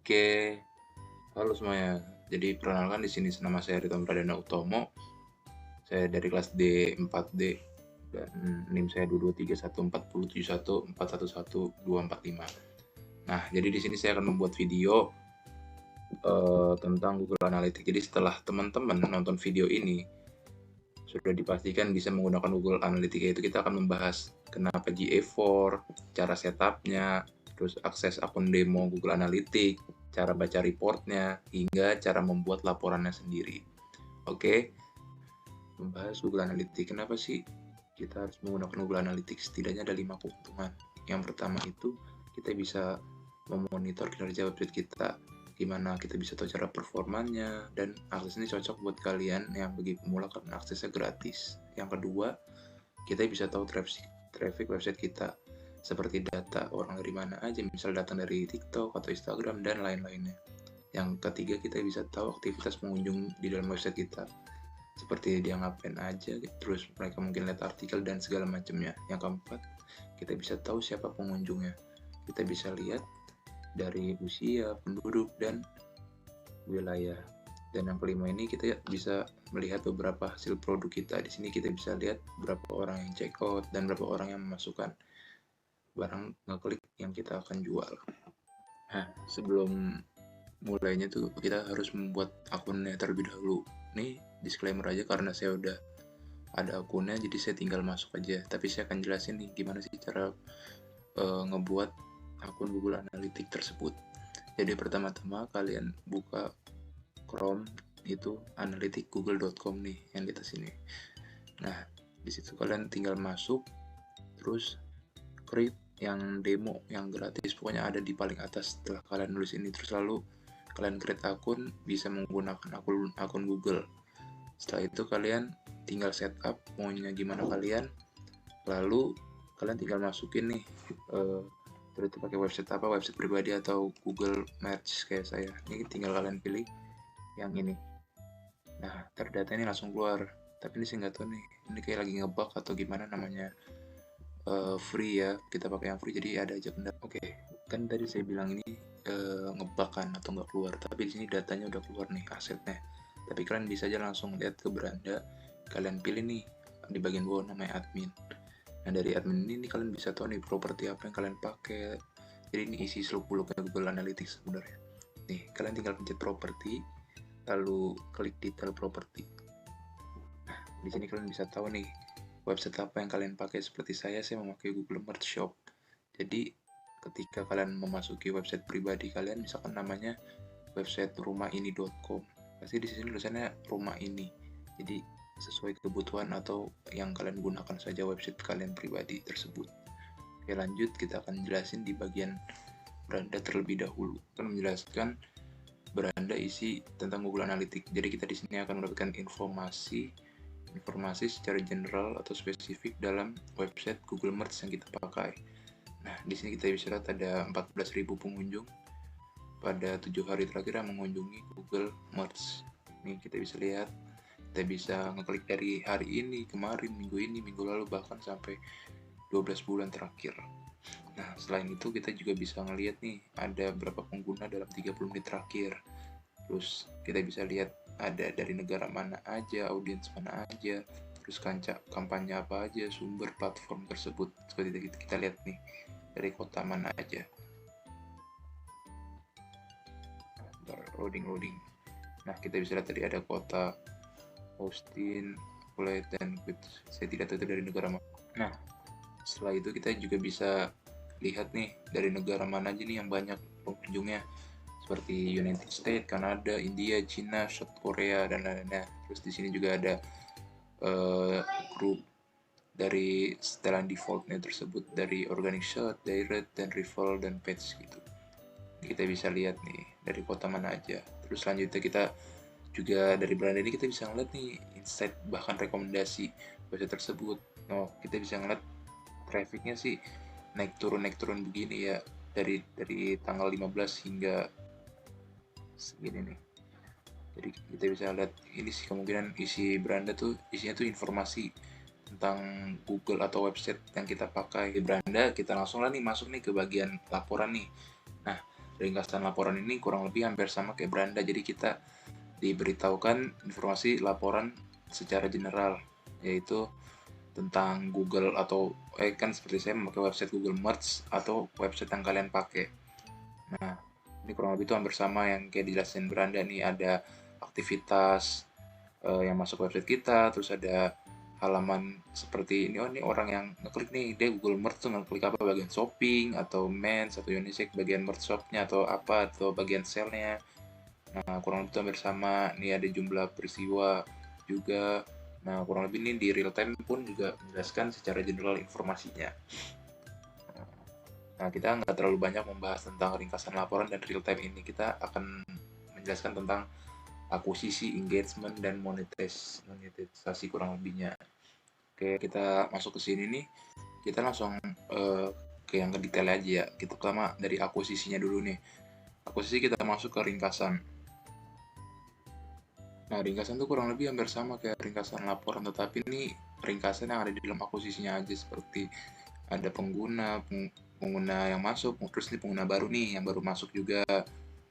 Oke, halo semuanya. Jadi perkenalkan di sini nama saya Rito Pradana Utomo. Saya dari kelas D4D dan NIM saya 22314071411245. Nah, jadi di sini saya akan membuat video tentang Google Analytics. Jadi setelah teman-teman nonton video ini sudah dipastikan bisa menggunakan Google Analytics, yaitu kita akan membahas kenapa GA4, cara setupnya, terus akses akun demo Google Analytics, cara baca reportnya, hingga cara membuat laporannya sendiri. Oke, membahas Google Analytics. Kenapa sih kita harus menggunakan Google Analytics? Setidaknya ada 5 keuntungan. Yang pertama itu kita bisa memonitor kinerja website kita, gimana kita bisa tahu cara performanya, dan akses ini cocok buat kalian yang bagi pemula karena aksesnya gratis. Yang kedua, kita bisa tahu traffic website kita, seperti data orang dari mana aja, misal datang dari TikTok atau Instagram dan lain-lainnya. Yang ketiga, kita bisa tahu aktivitas pengunjung di dalam website kita, seperti dia ngapain aja, terus mereka mungkin lihat artikel dan segala macamnya. Yang keempat, kita bisa tahu siapa pengunjungnya. Kita bisa lihat dari usia, penduduk, dan wilayah. Dan yang kelima ini kita bisa melihat beberapa hasil produk kita. Di sini kita bisa lihat berapa orang yang check out dan berapa orang yang memasukkan barang ngeklik yang kita akan jual. Nah, sebelum mulainya tuh kita harus membuat akunnya terlebih dahulu. Nih disclaimer aja karena saya udah ada akunnya, jadi saya tinggal masuk aja. Tapi saya akan jelasin nih gimana sih cara ngebuat akun Google Analytics tersebut. Jadi pertama-tama kalian buka Chrome, itu analyticsgoogle.com nih yang di atas sini. Nah, di situ kalian tinggal masuk, terus create yang demo, yang gratis, pokoknya ada di paling atas setelah kalian nulis ini. Terus lalu kalian create akun, bisa menggunakan akun Google. Setelah itu kalian tinggal setup maunya gimana kalian, lalu kalian tinggal masukin nih terus itu pakai website apa, website pribadi atau Google Merch kayak saya. Ini tinggal kalian pilih yang ini. Nah, terdata ini langsung keluar. Tapi ini saya nggak tahu nih, ini kayak lagi ngebug atau gimana, namanya free ya. Kita pakai yang free jadi ada aja kendala. Oke, kan tadi saya bilang ini ngebug kan atau nggak keluar. Tapi di sini datanya udah keluar nih, asetnya. Tapi kalian bisa aja langsung lihat ke beranda. Kalian pilih nih di bagian bawah namanya admin. Nah, dari admin ini kalian bisa tahu nih properti apa yang kalian pakai. Jadi ini isi seluk-beluknya Google Analytics sebenarnya. Nih, kalian tinggal pencet properti, lalu klik detail properti. Nah, di sini kalian bisa tahu nih website apa yang kalian pakai. Seperti saya memakai Google Merch Shop. Jadi ketika kalian memasuki website pribadi kalian, misalkan namanya website rumahini.com, pasti di sini tulisannya rumah ini. Jadi sesuai kebutuhan atau yang kalian gunakan saja website kalian pribadi tersebut. Oke, lanjut kita akan jelasin di bagian beranda terlebih dahulu. Akan menjelaskan beranda isi tentang Google Analytics. Jadi kita di sini akan mendapatkan informasi secara general atau spesifik dalam website Google Merch yang kita pakai. Nah, di sini kita bisa lihat ada 14.000 pengunjung pada 7 hari terakhir yang mengunjungi Google Merch. Nih kita bisa lihat, kita bisa ngeklik dari hari ini, kemarin, minggu ini, minggu lalu, bahkan sampai 12 bulan terakhir. Nah, selain itu kita juga bisa ngelihat nih ada berapa pengguna dalam 30 menit terakhir. Terus kita bisa lihat ada dari negara mana aja, audiens mana aja, terus kampanye apa aja, sumber platform tersebut. Seperti kita lihat nih, dari kota mana aja. Loading. Nah, kita bisa lihat tadi ada kota Austin, Kuwait, dan saya tidak tahu itu dari negara mana. Nah, setelah itu kita juga bisa lihat nih dari negara mana aja nih yang banyak pengunjungnya, seperti United States, Kanada, India, China, South Korea, dan lain-lainnya. Terus di sini juga ada grup dari setelan defaultnya tersebut, dari organic shot, direct, dan rival, dan page gitu. Kita bisa lihat nih dari kota mana aja. Terus selanjutnya kita juga dari beranda ini kita bisa ngeliat nih insight, bahkan rekomendasi website tersebut. Nah, kita bisa ngeliat trafficnya sih naik turun begini ya, dari tanggal 15 hingga segini nih. Jadi kita bisa lihat ini sih kemungkinan isi beranda tuh isinya tuh informasi tentang Google atau website yang kita pakai. Di beranda kita langsung lah nih masuk nih ke bagian laporan nih. Nah, ringkasan laporan ini kurang lebih hampir sama kayak beranda. Jadi kita diberitahukan informasi laporan secara general, yaitu tentang Google atau kan seperti saya memakai website Google Merge atau website yang kalian pakai. Nah, ini kurang lebih itu hampir sama yang kayak dijelasin beranda nih, ada aktivitas yang masuk website kita, terus ada halaman seperti ini, oh ini orang yang ngeklik nih, dia Google Merge tuh ngeklik apa, bagian shopping atau mens atau unisex, bagian merge shopnya atau apa, atau bagian sale-nya. Nah, kurang lebih itu hampir sama. Nih ada jumlah peristiwa juga. Nah, kurang lebih ini di real time pun juga menjelaskan secara general informasinya. Nah, kita nggak terlalu banyak membahas tentang ringkasan laporan dan real time ini. Kita akan menjelaskan tentang akuisisi, engagement, dan monetisasi kurang lebihnya. Oke, kita masuk ke sini nih. Kita langsung ke yang ke detail aja ya. Kita pertama dari akuisisinya dulu nih. Akuisisi kita masuk ke ringkasan. Nah, ringkasan tuh kurang lebih hampir sama kayak ringkasan laporan, tetapi ini ringkasan yang ada di dalam akuisisinya aja, seperti ada pengguna yang masuk, terus ini pengguna baru nih yang baru masuk juga.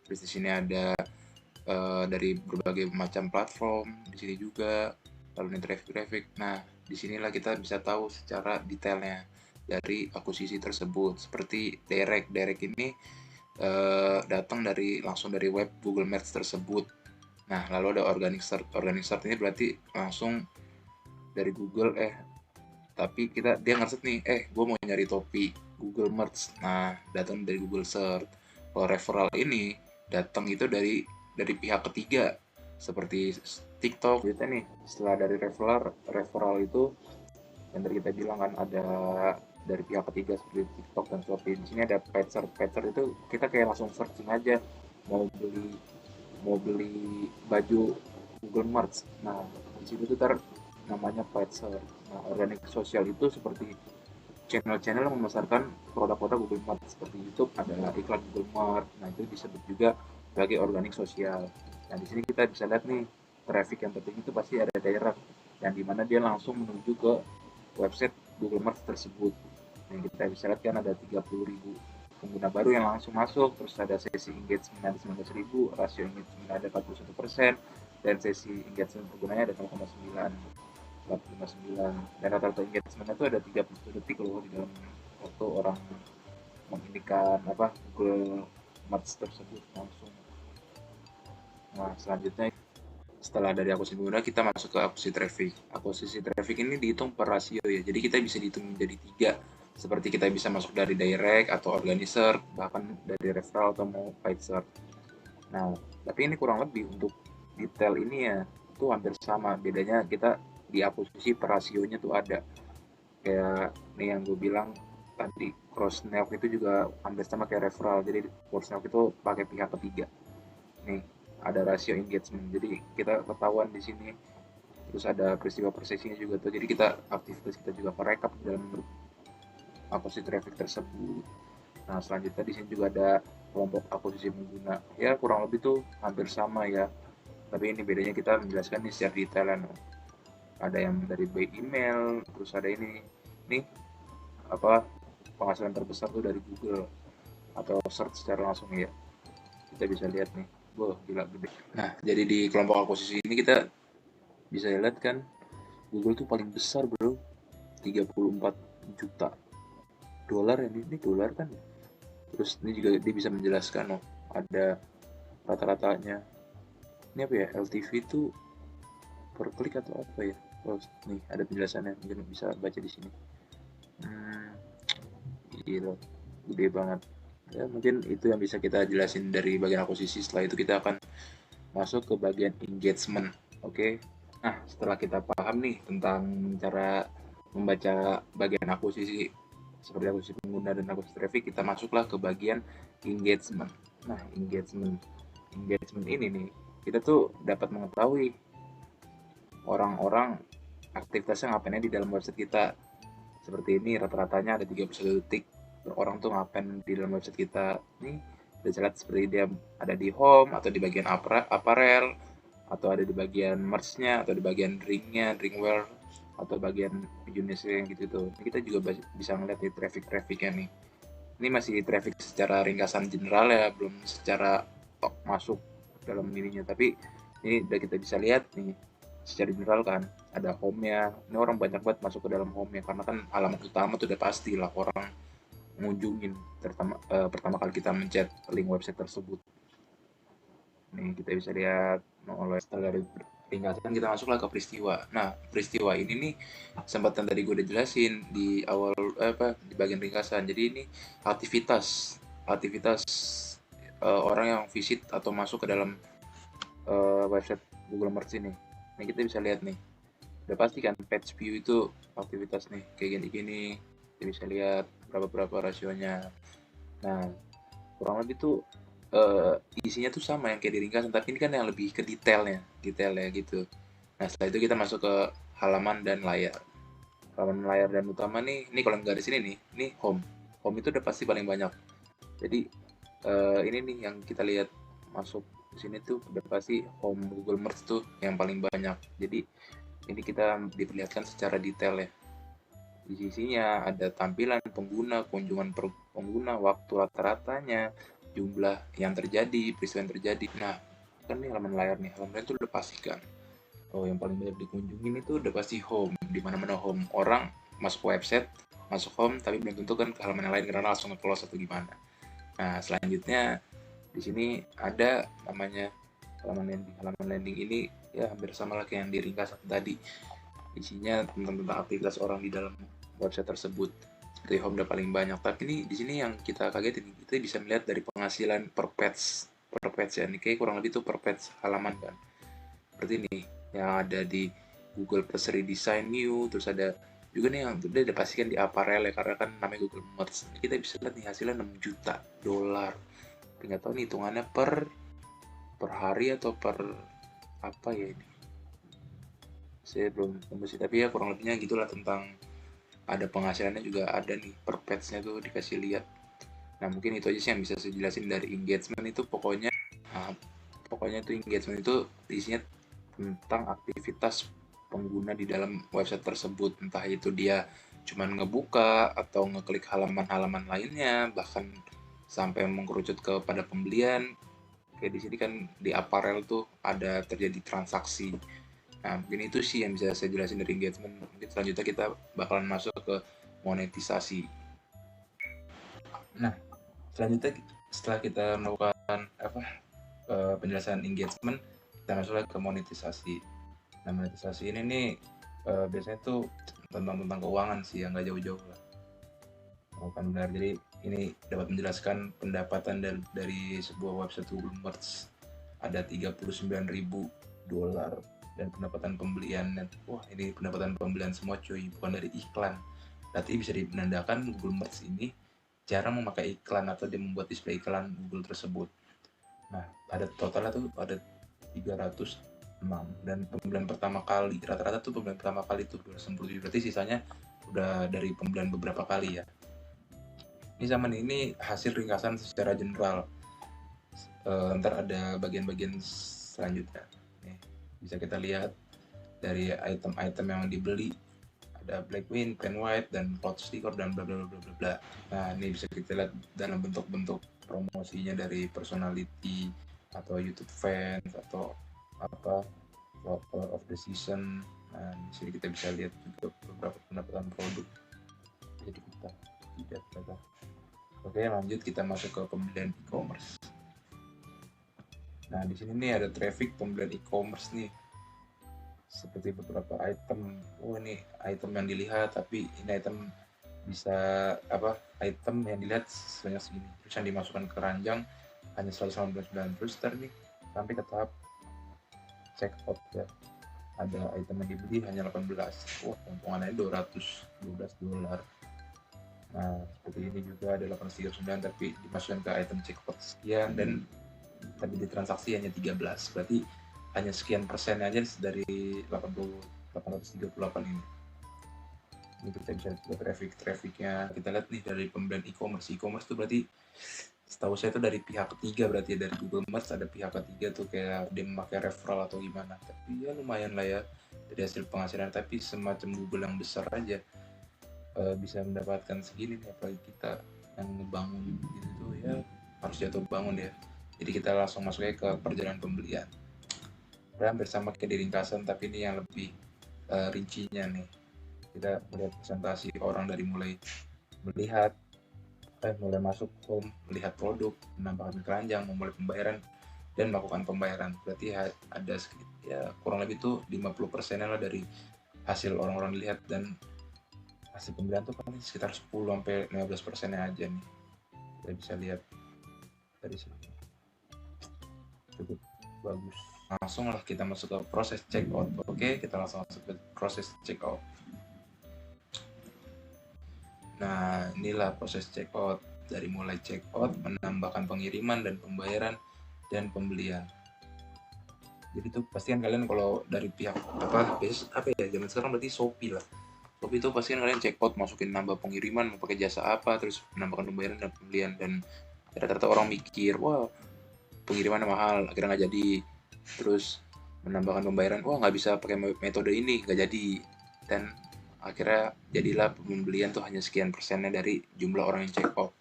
Terus di sini ada dari berbagai macam platform di sini juga, lalu ini traffic. Nah, disinilah kita bisa tahu secara detailnya dari akuisisi tersebut. Seperti direct ini datang langsung dari web Google Merge tersebut. Nah, lalu ada organic search. Organic search ini berarti langsung dari Google, tapi dia ngeset nih, gue mau nyari topi Google Merge. Nah, datang dari Google Search. Kalau referral ini datang itu dari pihak ketiga, seperti TikTok gitu nih. Setelah dari referral itu yang tadi kita bilang kan ada dari pihak ketiga seperti TikTok dan Shopee. Di sini ada paid search. Paid search itu kita kayak langsung searching aja mau beli baju Google Merch. Nah, di situ tuh namanya paid search. Nah, organic sosial itu seperti channel-channel yang memasarkan produk-produk Google Merch, seperti YouTube ada iklan Google Merch. Nah, itu disebut juga sebagai organic sosial. Nah, di sini kita bisa lihat nih, traffic yang penting itu pasti ada direct, yang dimana dia langsung menuju ke website Google Merch tersebut. Nah, kita bisa lihat kan ada 30.000 pengguna baru yang langsung masuk, terus ada sesi engagement ada 19.000, rasio engagement ada 41%, dan sesi engagement penggunanya ada 0,9, dan rata-rata engagement itu ada 30 detik loh di dalam waktu orang mengindikan Google Merch tersebut langsung. Nah, selanjutnya setelah dari akuisisi pengguna kita masuk ke akuisisi traffic. Akuisisi traffic ini dihitung per rasio ya, jadi kita bisa dihitung menjadi 3, seperti kita bisa masuk dari direct atau organic search, bahkan dari referral atau mau paid search. Nah, tapi ini kurang lebih untuk detail ini ya itu hampir sama, bedanya kita di akuisisi per rasionya tuh ada kayak nih yang gue bilang tadi, cross network itu juga hampir sama kayak referral. Jadi cross network itu pakai pihak ketiga nih, ada rasio engagement, jadi kita ketahuan di sini. Terus ada peristiwa persesinya juga tuh, jadi aktivitas kita juga kerekap dalam akuisisi traffic tersebut. Nah, selanjutnya di sini juga ada kelompok akuisisi pengguna. Ya, kurang lebih tuh hampir sama ya. Tapi ini bedanya kita menjelaskan ini secara detailan. Ada yang dari by email, terus ada ini penghasilan terbesar tuh dari Google atau search secara langsung ya. Kita bisa lihat nih, gila gede. Nah, jadi di kelompok akuisisi ini kita bisa lihat kan Google tuh paling besar bro, 34 juta dolar ya, ini dolar kan. Terus ini juga dia bisa menjelaskan ada rata-ratanya. Ini apa ya, LTV itu per klik atau apa ya? Nih ada penjelasannya, mungkin bisa baca di sini. Gila, gede banget. Ya, mungkin itu yang bisa kita jelasin dari bagian akuisisi. Setelah itu kita akan masuk ke bagian engagement. Oke. Nah, setelah kita paham nih tentang cara membaca bagian akuisisi seperti akuisisi pengguna dan akuisisi traffic, kita masuklah ke bagian engagement. Nah, engagement ini nih, kita tuh dapat mengetahui orang-orang aktivitasnya ngapainnya di dalam website kita. Seperti ini, rata-ratanya ada 31 detik orang tuh ngapain di dalam website kita. Nih bisa lihat seperti dia ada di home atau di bagian apparel, atau ada di bagian merch-nya, atau di bagian drinknya, drinkware, atau bagian unisex yang gitu tuh. Kita juga bisa ngeliat di traffic-trafficnya nih. Ini masih traffic secara ringkasan general ya, belum secara masuk dalam ininya. Tapi ini udah kita bisa lihat nih secara general kan, ada home-nya. Ini orang banyak banget masuk ke dalam home-nya karena kan halaman utama tuh udah pasti lah orang ngunjungin pertama kali kita mencet link website tersebut. Nih kita bisa lihat setelah dari ringkasan kita masuklah ke peristiwa. Nah, peristiwa ini nih sempat tadi gue udah jelasin di awal di bagian ringkasan. Jadi ini aktivitas aktivitas orang yang visit atau masuk ke dalam website Google Merch ini. Ini kita bisa lihat nih. Udah pasti kan page view itu aktivitas nih kayak gini-gini. Kita bisa lihat berapa rasionya. Nah, kurang lebih tuh isinya tuh sama yang kayak di ringkasan, tapi ini kan yang lebih ke detailnya gitu. Nah, setelah itu kita masuk ke halaman dan layar. Halaman layar dan utama nih, ini kalau yang garis ini home. Home itu udah pasti paling banyak. Jadi ini nih yang kita lihat masuk di sini tuh udah pasti home Google Merch tuh yang paling banyak. Jadi ini kita diperlihatkan secara detail ya. Di sisinya ada tampilan pengguna, kunjungan pengguna, waktu rata-ratanya, jumlah yang terjadi, peristiwa yang terjadi. Nah, kan nih halaman layar nih, halaman layar itu udah pasti kan. Oh, yang paling banyak dikunjungin itu udah pasti home, di mana-mana home. Orang masuk website, masuk home, tapi belum tentu kan ke halaman yang lain karena langsung nge-close atau gimana. Nah, selanjutnya di sini ada namanya halaman landing. Halaman landing ini ya hampir sama lah kayak yang di ringkasan tadi. Isinya tentang aktivitas orang di dalam website tersebut. Seperti home udah paling banyak. Tapi ini di sini yang kita kagetin, kita bisa melihat dari penghasilan per page ya. Ini kayak kurang lebih tuh per page halaman kan. Seperti ini yang ada di Google Plus Redesign New, terus ada juga nih yang udah pastikan di apparel ya, karena kan namanya Google Merch. Kita bisa lihat nih hasilnya 6 juta dolar. Tapi nggak tahu nih hitungannya per hari atau per apa ya ini. Saya belum sih, tapi ya kurang lebihnya gitulah. Tentang ada penghasilannya juga ada nih per page-nya tuh dikasih lihat. Nah, mungkin itu aja sih yang bisa saya jelasin dari engagement itu. Pokoknya itu engagement itu isinya tentang aktivitas pengguna di dalam website tersebut, entah itu dia cuman ngebuka atau ngeklik halaman-halaman lainnya, bahkan sampai mengkerucut kepada pembelian. Kayak di sini kan di apparel tuh ada terjadi transaksi. Nah, mungkin itu sih yang bisa saya jelasin dari engagement. Mungkin selanjutnya kita bakalan masuk ke monetisasi. Nah, selanjutnya setelah kita melakukan penjelasan engagement, kita masuk ke monetisasi. Nah, monetisasi ini nih biasanya tuh tentang keuangan sih, yang nggak jauh-jauh lah. Kan benar, jadi ini dapat menjelaskan pendapatan dari sebuah website Google Merch ada $39.000 dan pendapatan pembelian. Wah, ini pendapatan pembelian semua cuy, bukan dari iklan. Berarti bisa menandakan Google Merch ini jarang memakai iklan atau dia membuat display iklan Google tersebut. Nah, ada totalnya tuh ada 306, dan pembelian pertama kali rata-rata tuh pembelian pertama kali tuh 297, berarti sisanya udah dari pembelian beberapa kali ya. Ini sama nih, ini hasil ringkasan secara general. Ntar ada bagian-bagian selanjutnya nih, bisa kita lihat dari item-item yang dibeli. Ada Blackwing, Pen White, dan Cloud Sticker, dan bla bla bla bla bla. Nah, ini bisa kita lihat dalam bentuk-bentuk promosinya dari personality atau YouTube fans atau apa Lover of the Season. Nah, di sini kita bisa lihat juga beberapa pendapatan produk. Jadi kita tidak apa. Oke, lanjut kita masuk ke pembelian e-commerce. Nah, di sini nih ada traffic pembelian e-commerce nih. Seperti beberapa item. Oh, ini item yang dilihat, tapi ini item bisa item yang dilihat sebanyak segini. Terus yang dimasukkan ke ranjang hanya 189. Terus nih sampai ke tahap check out ya. Ada item yang dibeli hanya 18. Wah, keuntungannya $212. Nah, seperti ini juga ada 839, tapi dimasukkan ke item check out sekian, dan tapi di transaksi hanya 13. Berarti hanya sekian persen aja dari 838 ini. Ini kita bisa lihat trafficnya. Kita lihat nih dari pembelian e-commerce. E-commerce tuh berarti setahu saya itu dari pihak ketiga, berarti dari Google Merch ada pihak ketiga tuh, kayak dia memakai referral atau gimana. Tapi ya lumayan lah ya dari hasil penghasilan. Tapi semacam Google yang besar aja bisa mendapatkan segini nih, apalagi kita yang ngebangun gitu tuh ya harus jatuh bangun ya. Jadi kita langsung masuknya ke perjalanan pembelian. Hampir sama kayak di ringkasan, tapi ini yang lebih rincinya nih. Kita melihat presentasi orang dari mulai melihat, mulai masuk home, melihat produk, menambahkan keranjang, memulai pembayaran, dan melakukan pembayaran. Berarti ada ya kurang lebih tuh 50% lah dari hasil orang-orang lihat, dan hasil pembelian tuh paling sekitar 10-15% aja nih. Kita bisa lihat dari sini. Cukup bagus. Langsung lah kita masuk ke proses checkout. Oke, kita langsung masuk ke proses checkout. Nah, inilah proses checkout. Dari mulai checkout, menambahkan pengiriman dan pembayaran, dan pembelian. Jadi tuh pastikan kalian kalau dari pihak apa ya, zaman sekarang berarti Shopee lah. Shopee itu pastikan kalian checkout, masukin nambah pengiriman, mau pakai jasa apa, terus menambahkan pembayaran dan pembelian. Dan rata-rata orang mikir, wah pengirimannya mahal, akhirnya nggak jadi. Terus menambahkan pembayaran, wah nggak bisa pakai metode ini, nggak jadi. Dan akhirnya jadilah pembelian tuh hanya sekian persennya dari jumlah orang yang check out.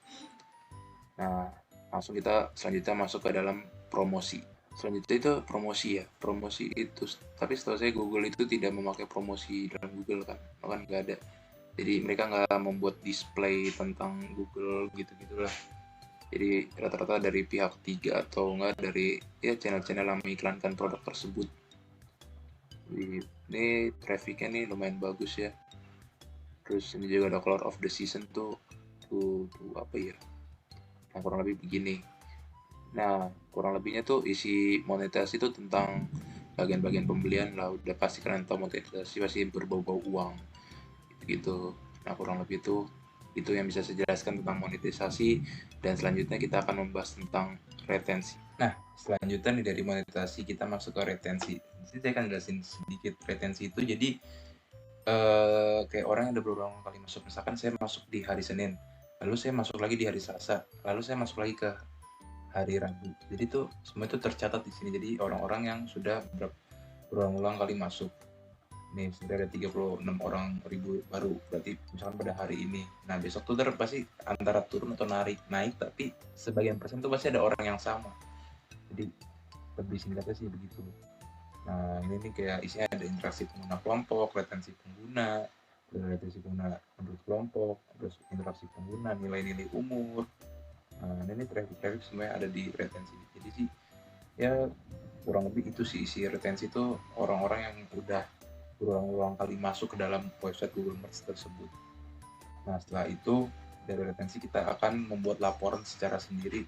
Nah, langsung kita selanjutnya masuk ke dalam promosi. Selanjutnya itu promosi ya. Promosi itu, tapi setahu saya Google itu tidak memakai promosi dalam Google kan nggak ada. Jadi mereka nggak membuat display tentang Google gitu-gitulah. Jadi rata-rata dari pihak ketiga atau enggak dari ya channel-channel yang mengiklankan produk tersebut. Jadi, ini trafficnya nih lumayan bagus ya. Terus ini juga ada color of the season tuh apa ya? Nah, kurang lebih begini. Nah, kurang lebihnya tuh isi monetasi itu tentang bagian-bagian pembelian lah. Udah pasti kalian tahu monetasi pasti berbau-bau uang gitu. Nah, kurang lebih itu yang bisa saya jelaskan tentang monetisasi, dan selanjutnya kita akan membahas tentang retensi. Nah, selanjutnya nih dari monetisasi kita masuk ke retensi. Jadi saya akan jelasin sedikit retensi itu. Jadi kayak orang yang udah berulang kali masuk, misalkan saya masuk di hari Senin, lalu saya masuk lagi di hari Selasa, lalu saya masuk lagi ke hari Rabu. Jadi tuh semua itu tercatat di sini. Jadi orang-orang yang sudah berulang-ulang kali masuk. Nih sudah ada 36 orang ribu baru, berarti misalkan pada hari ini. Nah besok tuh pasti antara turun atau naik, tapi sebagian persen tuh pasti ada orang yang sama. Jadi lebih singkatnya sih begitu. Nah ini nih kayak isinya ada interaksi pengguna kelompok, retensi pengguna menurut kelompok, terus interaksi pengguna, nilai-nilai umur. Nah ini traffic semuanya ada di retensi. Jadi sih ya kurang lebih itu sih isi retensi itu, orang-orang yang udah berulang-ulang kali masuk ke dalam website Google Merch tersebut. Nah setelah itu dari retensi kita akan membuat laporan secara sendiri.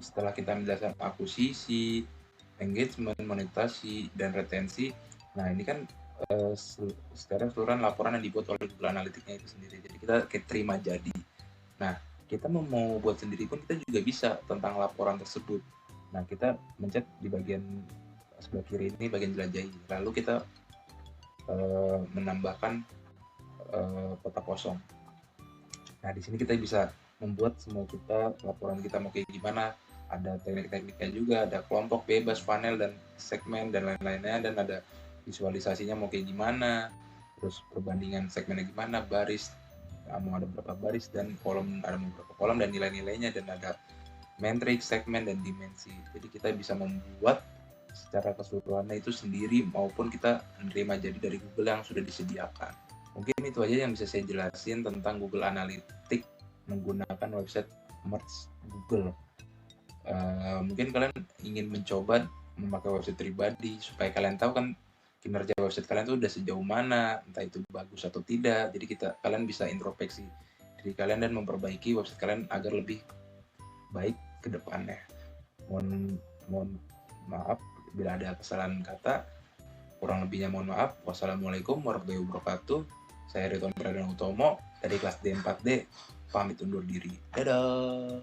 Setelah kita menjelaskan akuisisi, engagement, monetasi, dan retensi, nah ini kan secara keseluruhan laporan yang dibuat oleh Google Analytics-nya itu sendiri. Jadi kita kayak terima jadi. Nah kita mau buat sendiri pun kita juga bisa tentang laporan tersebut. Nah kita mencet di bagian sebelah kiri ini, bagian jelajahi. Lalu kita menambahkan kotak kosong. Nah di sini kita bisa membuat semua kita laporan kita mau kayak gimana. Ada teknik-tekniknya juga, ada kelompok bebas, panel, dan segmen, dan lain-lainnya, dan ada visualisasinya mau kayak gimana, terus perbandingan segmennya gimana, baris mau ada berapa baris, dan kolom ada beberapa kolom, dan nilai-nilainya, dan ada matrix, segmen, dan dimensi. Jadi kita bisa membuat secara keseluruhannya itu sendiri, maupun kita menerima jadi dari Google yang sudah disediakan. Mungkin itu aja yang bisa saya jelasin tentang Google Analytics menggunakan website Merch Google. Mungkin kalian ingin mencoba memakai website pribadi supaya kalian tahu kan kinerja website kalian tuh udah sejauh mana, entah itu bagus atau tidak. Jadi kalian bisa introspeksi diri kalian dan memperbaiki website kalian agar lebih baik ke depannya. Mohon maaf bila ada kesalahan kata, kurang lebihnya mohon maaf. Wassalamualaikum warahmatullahi wabarakatuh. Saya Ridwan Pradana Utomo dari kelas D4D, pamit undur diri. Dadah.